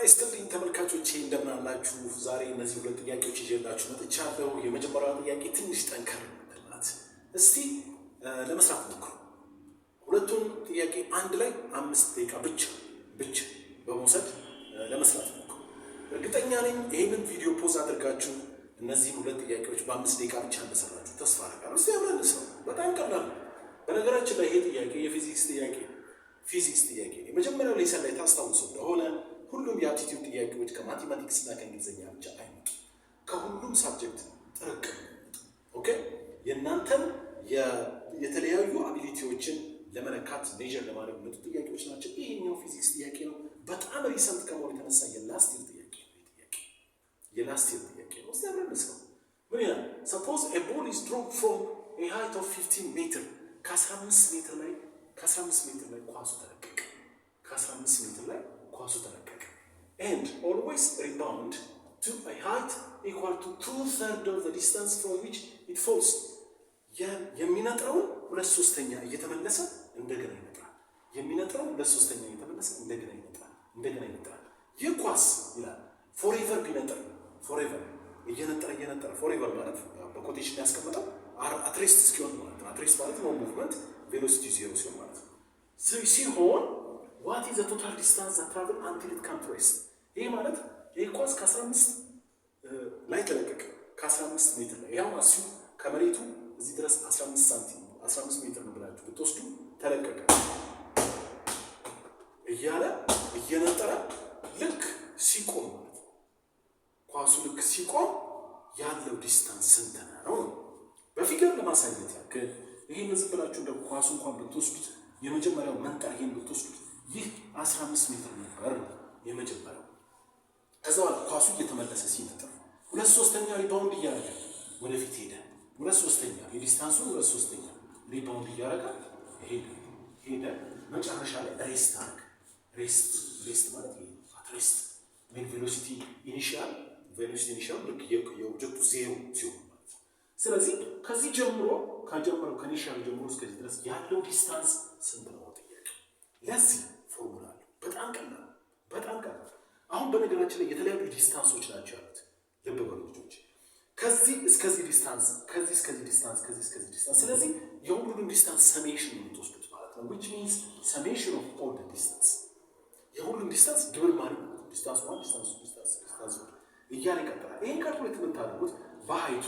ይስጥልኝ ተመልካቾቼ እንደምን አላችሁ? ዛሬ እነዚህ ሁለት ጥያቄዎች ይዤላችሁ መጥቻለሁ። የመጀመሪያው ጥያቄ ትንሽ ጠንከር ናት። እስቲ ለመስራት ሞክሩ። ሁለቱን ጥያቄ አንድ ላይ 5 ደቂቃ ብቻ በመውሰድ ለመስራት ሞክሩ። እርግጠኛ ነኝ ይህንን ቪዲዮ ፖዝ አድርጋችሁ እነዚህን ሁለት ጥያቄዎች በ5 ደቂቃ ብቻ እንደሰራችሁ ተስፋ አደርጋለሁ። እስቲ አብረን እንስራው። በጣም ቀላል ነው። በነገራችን ላይ ይሄ ጥያቄ የፊዚክስ ጥያቄ የመጀመሪያው ሌሰን ላይ ታስታውሱ እንደሆነ ሁሉም የአፕቲቲዩድ ጥያቄዎች ከማቴማቲክስ እና ከእንግሊዝኛ ብቻ አይመጡ፣ ከሁሉም ሳብጀክት ጥርቅም። ኦኬ፣ የእናንተን የተለያዩ አቢሊቲዎችን ለመለካት ሜጀር ለማድረግ መጡ ጥያቄዎች ናቸው። ይሄኛው ፊዚክስ ጥያቄ ነው። በጣም ሪሰንት ከመሆኑ የተነሳ የላስት ይር ጥያቄ ነው። እስቲ አብረን እንስራው። ምን ይላል? ሰፖዝ ኤ ቦል ኢዝ ድሮፕድ ፍሮም ኤ ሃይት ኦፍ 15 ሜትር ከ15 ሜትር ላይ ኳሱ ተለቀቀ and always rebound to a height equal to 2/3 of the distance from which it falls. የሚነጥረው 2/3 እየተመለሰ እንደገና ይነጥራል። እንደገና ይነጥራል። ይህ ኳስ ይላል forever ቢነጥር እየነጠረ forever ማለት በኮቴሽን ያስቀመጠው at rest እስኪሆን ማለት ነው። at rest ማለት no movement velocity 0 ሲሆን ማለት ነው። ሲሆን what is the total distance that travel until it comes to rest? ይሄ ማለት ይሄ ኳስ ከ15 ላይ ተለቀቀ፣ ከ15 ሜትር ላይ ያው አስዩ ከመሬቱ እዚህ ድረስ 15 ሜትር ነው ብላችሁ ብትወስዱ ተለቀቀ እያለ እየነጠረ ልክ ሲቆም ማለት ነው። ኳሱ ልክ ሲቆም ያለው ዲስታንስ ስንት ነው? በፊገር ለማሳየት ያክል ይሄን ዝም ብላችሁ እንደ ኳሱ እንኳን ብትወስዱት የመጀመሪያው መንጠር ይሄን ብትወስዱት ይህ 15 ሜትር ነበር የመጀመሪያው። ከዛ በኋላ ኳሱ እየተመለሰ ሲነጥር 2/3 ሪባውንድ እያደረገ ወደፊት ሄደ። 2/3 የዲስታንሱን 2/3 ሪባውንድ እያደረገ ሄደ። መጨረሻ ላይ ሬስት አደረገ። ሬስት ማለት ይሄ ሬስት ሜን ቬሎሲቲ ኢኒሺያል ልክ የኦብጀክቱ 0 ሲሆን ማለት ነው። ስለዚህ ከዚህ ከጀመረው ከኢኒሺያል ጀምሮ እስከዚህ ድረስ ያለው ዲስታንስ ስንት ነው? ጥያቄ ለዚህ ፎርሙላ አለው። በጣም ቀላል። አሁን በነገራችን ላይ የተለያዩ ዲስታንሶች ናቸው ያሉት። ልብ በሉ ልጆች፣ ከዚህ እስከዚህ ዲስታንስ፣ ከዚህ እስከዚህ ዲስታንስ። ስለዚህ የሁሉንም ዲስታንስ ሰሜሽን ነው የምትወስዱት ማለት ነው። which means summation of all the distance የሁሉም ዲስታንስ ድብር ማለት ነው። ዲስታንስ 1 ዲስታንስ 2 ዲስታንስ 3 እያለ ይቀጥላል። ይሄን ካልኩሌት የምታደርጉት በሃይቱ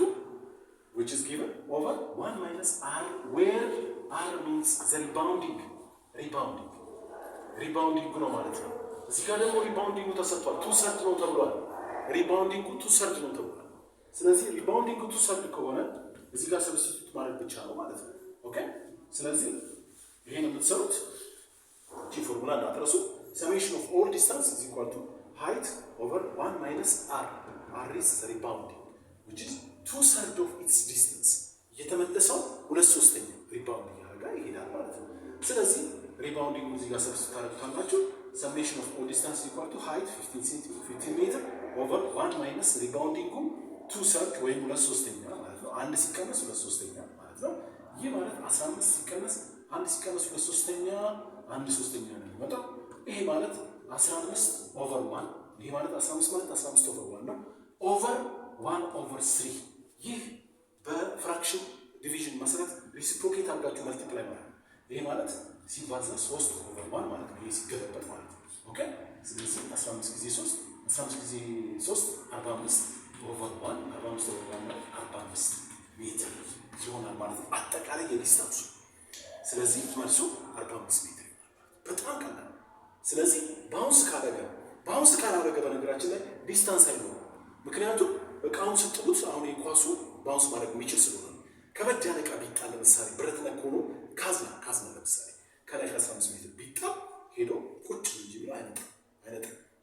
which is given over 1 minus r where r means the rebounding ነው ማለት ነው። እዚህ ጋር ደግሞ ሪባውንዲንጉ ተሰጥቷል። 2/3 ነው ተብሏል። ሪባውንዲንጉ 2/3 ነው ተብሏል። ስለዚህ ሪባውንዲንጉ 2/3 ከሆነ እዚህ ጋር ሰብስቲቱት ማድረግ ብቻ ነው ማለት ነው። ኦኬ፣ ስለዚህ ይሄን የምትሰሩት እቺ ፎርሙላ እንዳትረሱ። summation of all distance is equal to height over 1 minus r is the rebounding which is 2/3 of its distance እየተመለሰው 2/3 ሪባውንድ እያደረገ ይሄዳል ማለት ነው። ስለዚህ ሪባውንዲንግ እዚህ ጋር ሰብስቲቱት ታደርጉታላችሁ። summation of all distance is equal to height 15 ሜትር over 1 minus ሪባውንዲንጉ 2/3 ወይም 2/3 ማለት ነው። 1 ሲቀነስ 2/3 ማለት ነው። ይህ ማለት 15 ሲቀነስ 1 ሲቀነስ 2/3 1/3 ነው የሚመጣው። ይሄ ማለት 15 over 1 ይሄ ማለት 15 ማለት 15 over 1 ነው። over 1/3 ይህ በፍራክሽን ዲቪዥን መሰረት ሪሲፕሮኬት አድርጋችሁ መልቲፕላይ ማለት ነው። ይሄ ማለት ሲባዛ 3 over 1 ማለት ነው። ይሄ ሲገለበጥ ማለት ነው። ኦኬ፣ ስለዚህ 15 ጊዜ 3 45 over 1 45 over 1 ማለት 45 ሜትር ይሆናል ማለት ነው አጠቃላይ የዲስታንሱ። ስለዚህ መልሱ 45 ሜትር ይሆናል። በጣም ቀላል። ስለዚህ ባውንስ ካላደረገ በነገራችን ላይ ዲስታንስ አይኖርም። ምክንያቱም እቃውን ስትጥሉት አሁን የኳሱ ባውንስ ማድረግ የሚችል ስለሆነ ከበድ ያለ እቃ ቢጣል ለምሳሌ ብረት ነክ ሆኖ ካዝና ለምሳሌ ከላይ 15 ሜትር ቢጣል ሄዶ ቁጭ እንጂ ብሎ አይነጥም።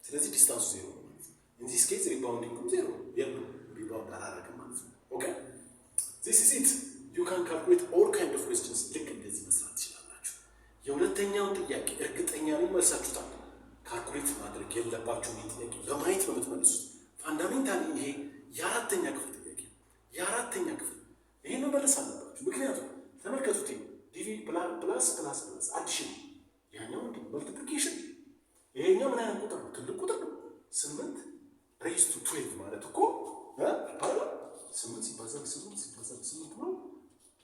ስለዚህ ዲስታንሱ 0 ነው ማለት ነው። in this case ሪባውንዲንግ 0 የለም፣ ሪባውንድ አላደረገም ማለት ነው። ኦኬ፣ this is it. you can calculate all kind of questions ልክ እንደዚህ መስራት ትችላላችሁ። የሁለተኛውን ጥያቄ እርግጠኛ ነኝ መልሳችሁታል። ካልኩሌት ማድረግ የለባችሁም። ይሄ ጥያቄ ለማየት ነው የምትመልሱት። ፋንዳሜንታሊ ይሄ የአራተኛ ክፍል ጥያቄ ይሄን መመለስ አለባችሁ። ምክንያቱም ተመልከቱት፣ ዲቪ ፕላስ አዲሽን፣ ያኛው መልቲፕሊኬሽን፣ ይሄኛው ምን አይነት ቁጥር ነው? ትልቅ ቁጥር ነው። 8 ሬይዝ ቱ 12 ማለት እኮ 8 ሲባዛ በ8 ብሎ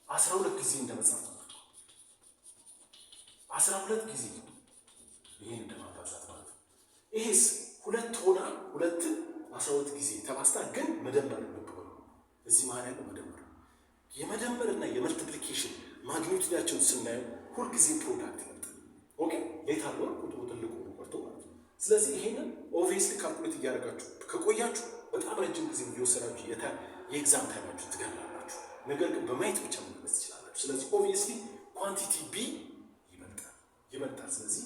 12 ጊዜ እንደመጻፍ ነው። 12 ጊዜ ይሄን እንደማባዛት ማለት ነው። ይሄስ 2 ሆና 2 12 ጊዜ ተባስታ ግን መደመር ነው። እዚህ መሀል ያለው መደመር ነው። የመደመርና የመልቲፕሊኬሽን ማግኒቱዳቸውን ስናየው ሁልጊዜ ፕሮዳክት ይመጣል። ኦኬ ሌታር ነው ቁጥሩ ትልቁ ቆርጦ ማለት ነው። ስለዚህ ይሄንን ኦብቪየስሊ ካልኩሌት እያደረጋችሁ ከቆያችሁ በጣም ረጅም ጊዜ እየወሰዳችሁ የኤግዛም ታይማችሁ ትገላላችሁ። ነገር ግን በማየት ብቻ መመለስ ትችላላችሁ። ስለዚህ ኦብቪየስሊ ኳንቲቲ ቢ ይበልጣል። ስለዚህ